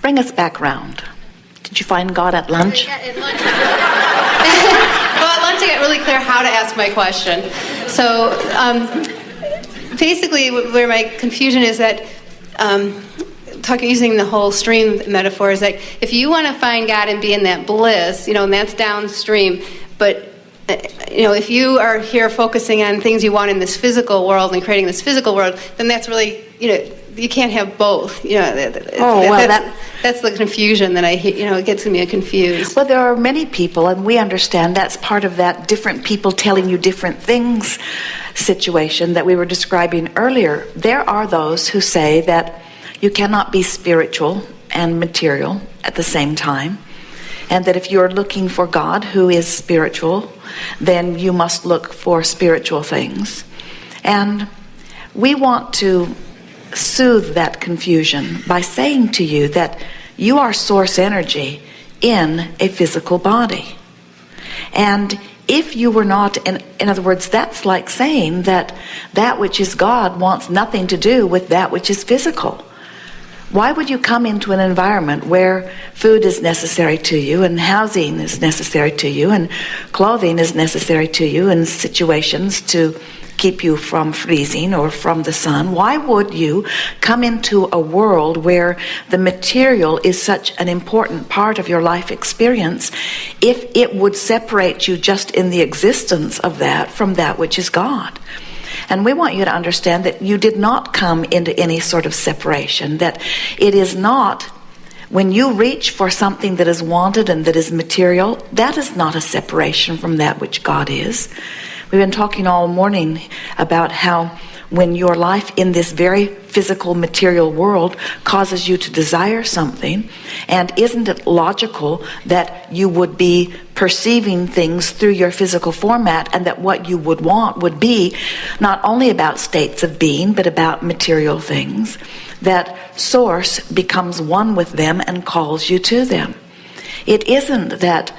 Bring us back round. Did you find God at lunch? Yeah, at lunch. Well, at lunch I got really clear how to ask my question. So basically where my confusion is that using the whole stream metaphor is that if you want to find God and be in that bliss, and that's downstream, but if you are here focusing on things you want in this physical world and creating this physical world, then that's really, you can't have both. That's the confusion that I hear. It gets me confused. Well, there are many people, and we understand that's part of that different people telling you different things situation that we were describing earlier. There are those who say that you cannot be spiritual and material at the same time, and that if you're looking for God who is spiritual, then you must look for spiritual things. And we want to soothe that confusion by saying to you that you are source energy in a physical body. And if you were not, in other words, that's like saying that that which is God wants nothing to do with that which is physical. Why would you come into an environment where food is necessary to you and housing is necessary to you and clothing is necessary to you and situations to keep you from freezing or from the sun? Why would you come into a world where the material is such an important part of your life experience if it would separate you just in the existence of that from that which is God? And we want you to understand that you did not come into any sort of separation, that it is not, when you reach for something that is wanted and that is material, that is not a separation from that which God is. We've been talking all morning about how when your life in this very physical material world causes you to desire something, and isn't it logical that you would be perceiving things through your physical format, and that what you would want would be not only about states of being but about material things, that source becomes one with them and calls you to them. It isn't that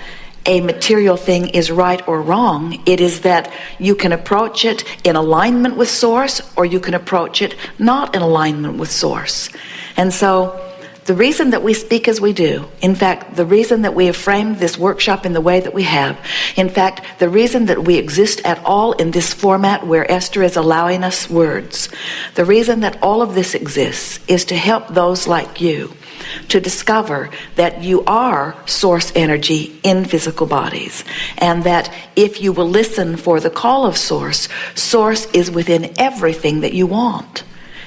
a material thing is right or wrong. It is that you can approach it in alignment with source, or you can approach it not in alignment with source. And so the reason that we speak as we do, in fact, the reason that we have framed this workshop in the way that we have, in fact, the reason that we exist at all in this format where Esther is allowing us words, the reason that all of this exists is to help those like you to discover that you are source energy in physical bodies, and that if you will listen for the call of source, source is within everything that you want.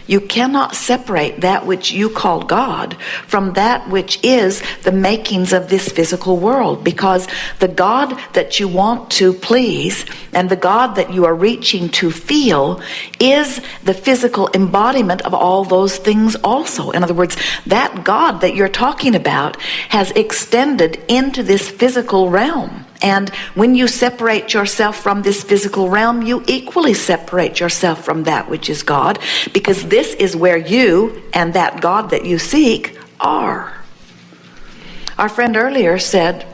You cannot separate that which you call God from that which is the makings of this physical world, because the God that you want to please and the God that you are reaching to feel is the physical embodiment of all those things also. In other words, that God that you're talking about has extended into this physical realm. And when you separate yourself from this physical realm, you equally separate yourself from that which is God, because this is where you and that God that you seek are. Our friend earlier said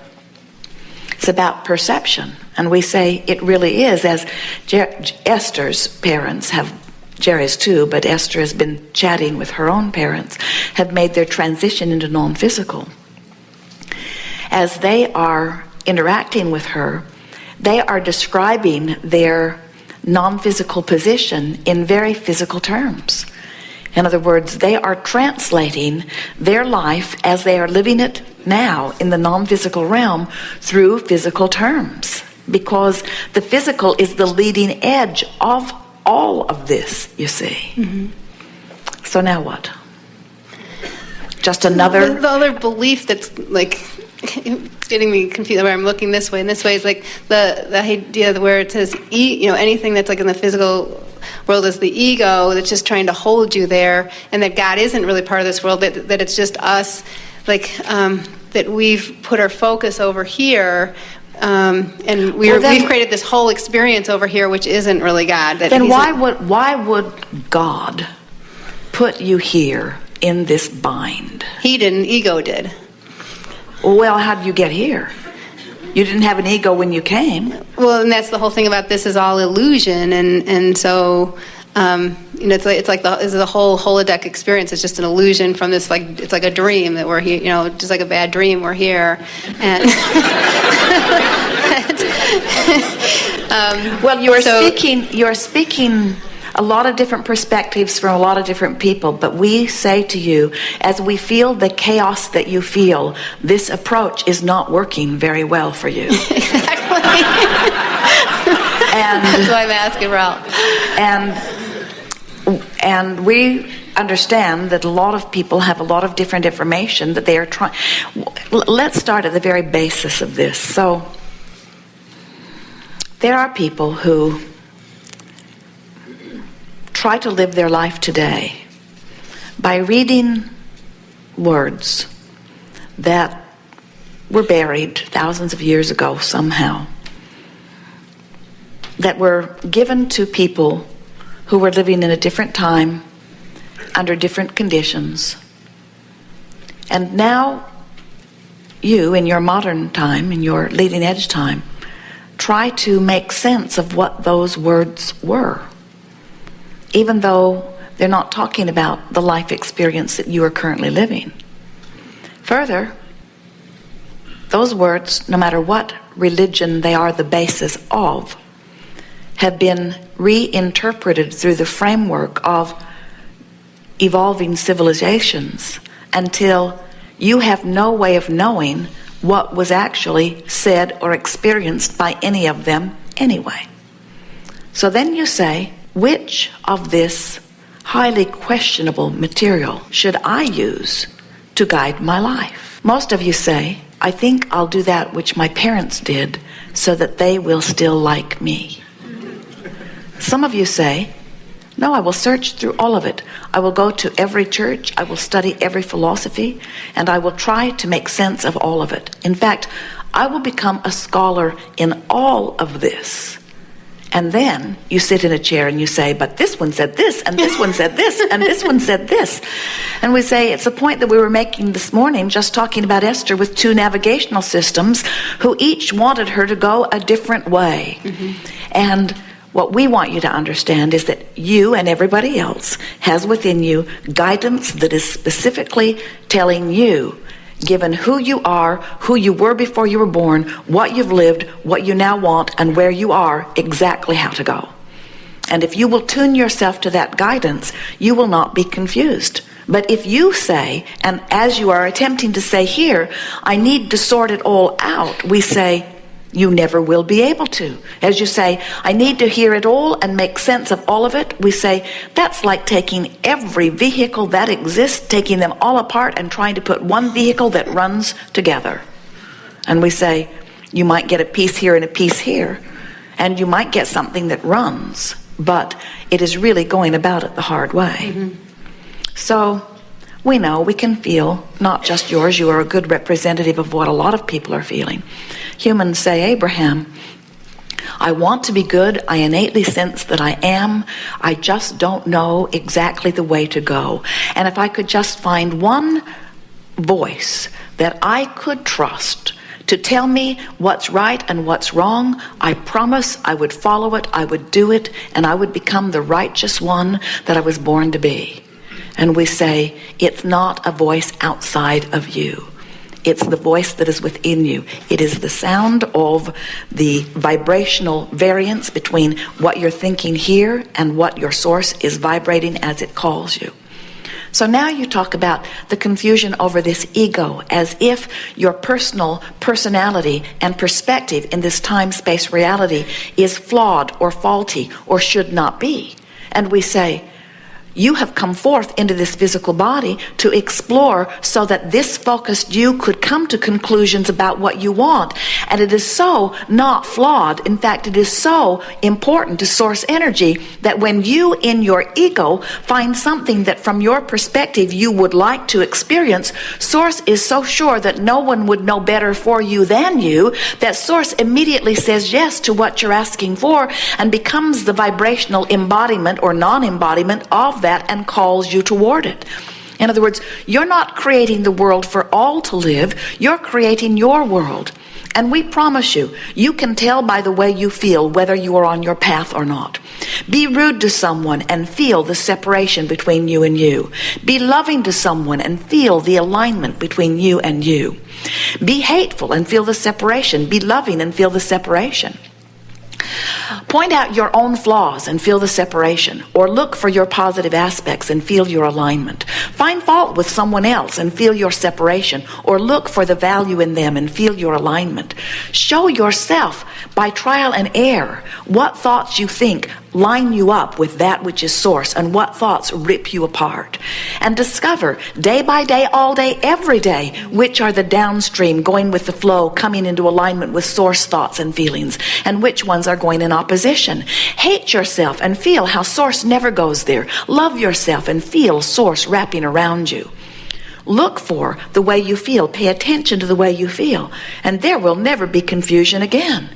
it's about perception, and we say it really is, as Esther's parents have, Jerry's too, but Esther has been chatting with her own parents, have made their transition into non-physical. As they are interacting with her, they are describing their non-physical position in very physical terms. In other words, they are translating their life as they are living it now in the non-physical realm through physical terms, because the physical is the leading edge of all of this, you see. Mm-hmm. So now what? Just another... The other belief that's like getting me confused, where I'm looking this way and this way, is like the idea where it says anything that's like in the physical world is the ego that's just trying to hold you there, and that God isn't really part of this world, that it's just us, like that we've put our focus over here, and we've created this whole experience over here which isn't really God. Then why would God put you here in this bind? He didn't, ego did. Well, how did you get here? You didn't have an ego when you came. Well, and that's the whole thing about this is all illusion, and so it's like the whole holodeck experience. It's just an illusion from this, like, it's like a dream that we're here, just like a bad dream, we're here. And well, you're speaking a lot of different perspectives from a lot of different people, but we say to you, as we feel the chaos that you feel, this approach is not working very well for you. Exactly. And that's why I'm asking Ralph. And we understand that a lot of people have a lot of different information that they are trying. Let's start at the very basis of this. So there are people who try to live their life today by reading words that were buried thousands of years ago somehow, that were given to people who were living in a different time, under different conditions. And now you, in your modern time, in your leading edge time, try to make sense of what those words were, even though they're not talking about the life experience that you are currently living. Further, those words, no matter what religion they are the basis of, have been reinterpreted through the framework of evolving civilizations until you have no way of knowing what was actually said or experienced by any of them anyway. So then you say, which of this highly questionable material should I use to guide my life? Most of you say, I think I'll do that which my parents did so that they will still like me. Some of you say, no, I will search through all of it. I will go to every church, I will study every philosophy, and I will try to make sense of all of it. In fact, I will become a scholar in all of this. And then you sit in a chair and you say, but this one said this, and this one said this, and this one said this. And we say, it's a point that we were making this morning, just talking about Esther with 2 navigational systems who each wanted her to go a different way. Mm-hmm. And what we want you to understand is that you and everybody else has within you guidance that is specifically telling you, given who you are, who you were before you were born, what you've lived, what you now want, and where you are, exactly how to go. And if you will tune yourself to that guidance, you will not be confused. But if you say, and as you are attempting to say here, I need to sort it all out, we say, you never will be able to. As you say, I need to hear it all and make sense of all of it, we say, that's like taking every vehicle that exists, taking them all apart and trying to put one vehicle that runs together. And we say, you might get a piece here and a piece here, and you might get something that runs, but it is really going about it the hard way. Mm-hmm. So we know, we can feel, not just yours, you are a good representative of what a lot of people are feeling. Humans say, Abraham, I want to be good, I innately sense that I am, I just don't know exactly the way to go. And if I could just find one voice that I could trust to tell me what's right and what's wrong, I promise I would follow it, I would do it, and I would become the righteous one that I was born to be. And we say, it's not a voice outside of you. It's the voice that is within you. It is the sound of the vibrational variance between what you're thinking here and what your source is vibrating as it calls you. So now you talk about the confusion over this ego as if your personal personality and perspective in this time-space reality is flawed or faulty or should not be. And we say, you have come forth into this physical body to explore so that this focused you could come to conclusions about what you want. And it is so not flawed. In fact, it is so important to source energy that when you in your ego find something that from your perspective you would like to experience, source is so sure that no one would know better for you than you, that source immediately says yes to what you're asking for and becomes the vibrational embodiment or non-embodiment of that and calls you toward it. In other words, you're not creating the world for all to live, you're creating your world. And we promise you, you can tell by the way you feel whether you are on your path or not. Be rude to someone and feel the separation between you and you. Be loving to someone and feel the alignment between you and you. Be hateful and feel the separation. Be loving and feel the separation. Point out your own flaws and feel the separation, or look for your positive aspects and feel your alignment. Find fault with someone else and feel your separation, or look for the value in them and feel your alignment. Show yourself by trial and error what thoughts you think line you up with that which is source and what thoughts rip you apart. And discover day by day, all day, every day, which are the downstream, going with the flow, coming into alignment with source thoughts and feelings, and which ones are going in opposition. Hate yourself and feel how source never goes there. Love yourself and feel source wrapping around you. Look for the way you feel. Pay attention to the way you feel. And there will never be confusion again.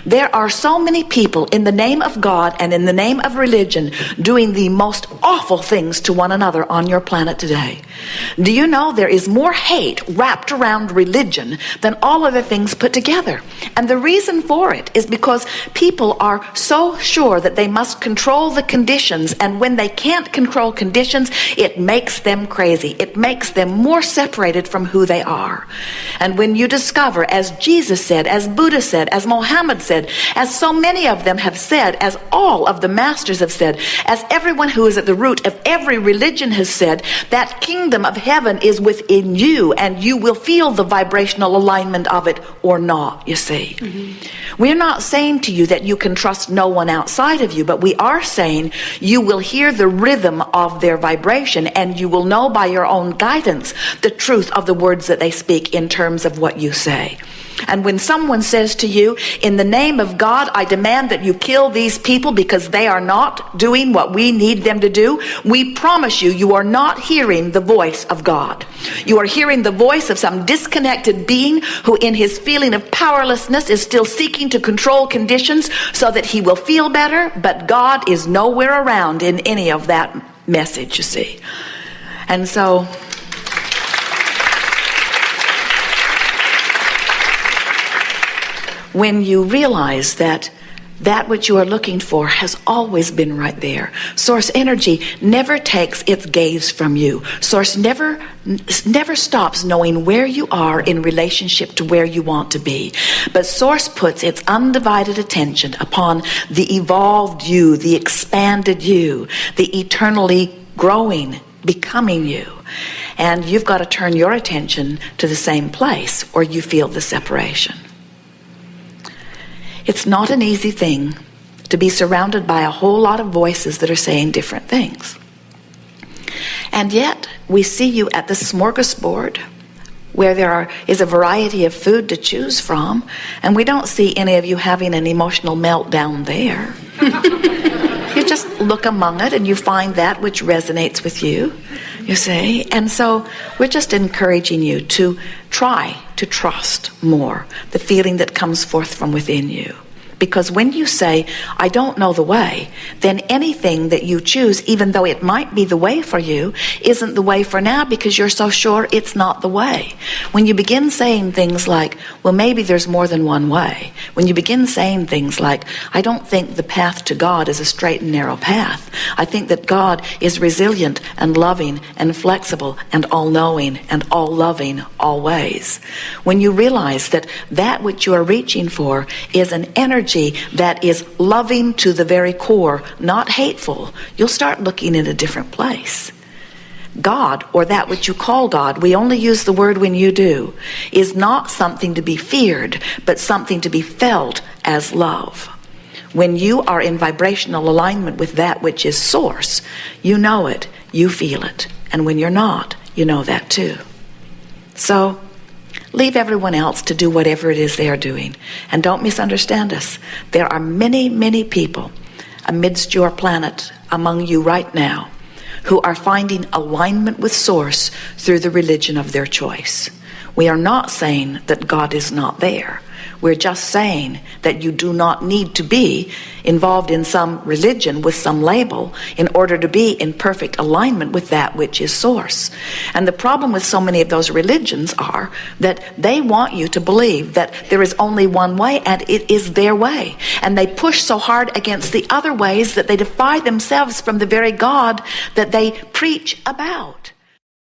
There are so many people in the name of God and in the name of religion doing the most awful things to one another on your planet today. Do you know there is more hate wrapped around religion than all other things put together? And the reason for it is because people are so sure that they must control the conditions, and when they can't control conditions, it makes them crazy. It makes them more separated from who they are. And when you discover, as Jesus said, as Buddha said, as Mohammed said, as so many of them have said, as all of the masters have said, as everyone who is at the root of every religion has said, that kingdom of heaven is within you, and you will feel the vibrational alignment of it or not, you see. We're not saying to you that you can trust no one outside of you, but we are saying you will hear the rhythm of their vibration, and you will know by your own guidance the truth of the words that they speak in terms of what you say. And when someone says to you, in the name of God, I demand that you kill these people because they are not doing what we need them to do, we promise you, you are not hearing the voice of God. You are hearing the voice of some disconnected being who in his feeling of powerlessness is still seeking to control conditions so that he will feel better, but God is nowhere around in any of that message, you see. And so when you realize that that which you are looking for has always been right there. Source energy never takes its gaze from you. Source never stops knowing where you are in relationship to where you want to be. But Source puts its undivided attention upon the evolved you, the expanded you, the eternally growing, becoming you. And you've got to turn your attention to the same place, or you feel the separation. It's not an easy thing to be surrounded by a whole lot of voices that are saying different things. And yet, we see you at the smorgasbord where there is a variety of food to choose from, and we don't see any of you having an emotional meltdown there. You just look among it and you find that which resonates with you, you see. And so we're just encouraging you to try to trust more the feeling that comes forth from within you. Because when you say, I don't know the way, then anything that you choose, even though it might be the way for you, isn't the way for now because you're so sure it's not the way. When you begin saying things like, well, maybe there's more than one way. When you begin saying things like, I don't think the path to God is a straight and narrow path. I think that God is resilient and loving and flexible and all-knowing and all-loving always. When you realize that that which you are reaching for is an energy that is loving to the very core, not hateful, you'll start looking in a different place. God, or that which you call God, we only use the word when you do, is not something to be feared, but something to be felt as love. When you are in vibrational alignment with that which is source, you know it, you feel it. And when you're not, you know that too. So, leave everyone else to do whatever it is they are doing. And don't misunderstand us. There are many, many people amidst your planet, among you right now, who are finding alignment with Source through the religion of their choice. We are not saying that God is not there. We're just saying that you do not need to be involved in some religion with some label in order to be in perfect alignment with that which is source. And the problem with so many of those religions are that they want you to believe that there is only one way and it is their way. And they push so hard against the other ways that they defy themselves from the very God that they preach about.